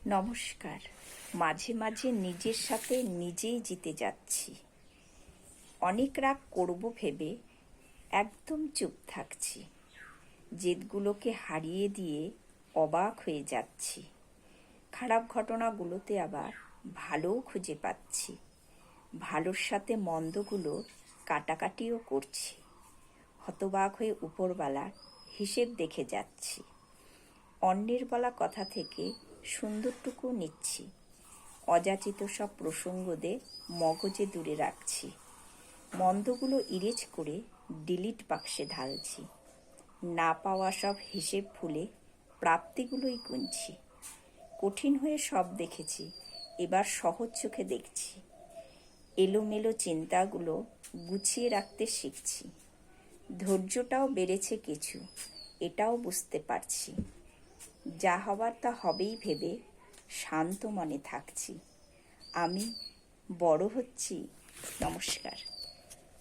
নমস্কার। মাঝে মাঝে নিজের সাথে নিজেই জিতে যাচ্ছি। অনেক রাগ করব ভেবে একদম চুপ থাকছি। জেদগুলোকে হারিয়ে দিয়ে অবাক হয়ে যাচ্ছি। খারাপ ঘটনাগুলোতে আবার ভালোও খুঁজে পাচ্ছি। ভালোর সাথে মন্দগুলো কাটাকাটিও করছি। হতবাক হয়ে উপরওয়ালার হিসেব দেখে যাচ্ছি। অন্যের বলা কথা থেকে সুন্দরটুকু নিচ্ছি। অযাচিত সব প্রসঙ্গদের মগজে দূরে রাখছি। মন্দগুলো ইরেজ করে ডিলিট বাক্সে ঢালছি। না পাওয়া সব হিসেব ভুলে প্রাপ্তিগুলোই গুনছি। কঠিন হয়ে সব দেখেছি, এবার সহজ চোখে দেখছি। এলোমেলো চিন্তাগুলো গুছিয়ে রাখতে শিখছি। ধৈর্যটাও বেড়েছে কিছু, এটাও বুঝতে পারছি। যা হবার তা হবেই ভেবে শান্ত মনে থাকছি। আমি বড় হচ্ছি। নমস্কার।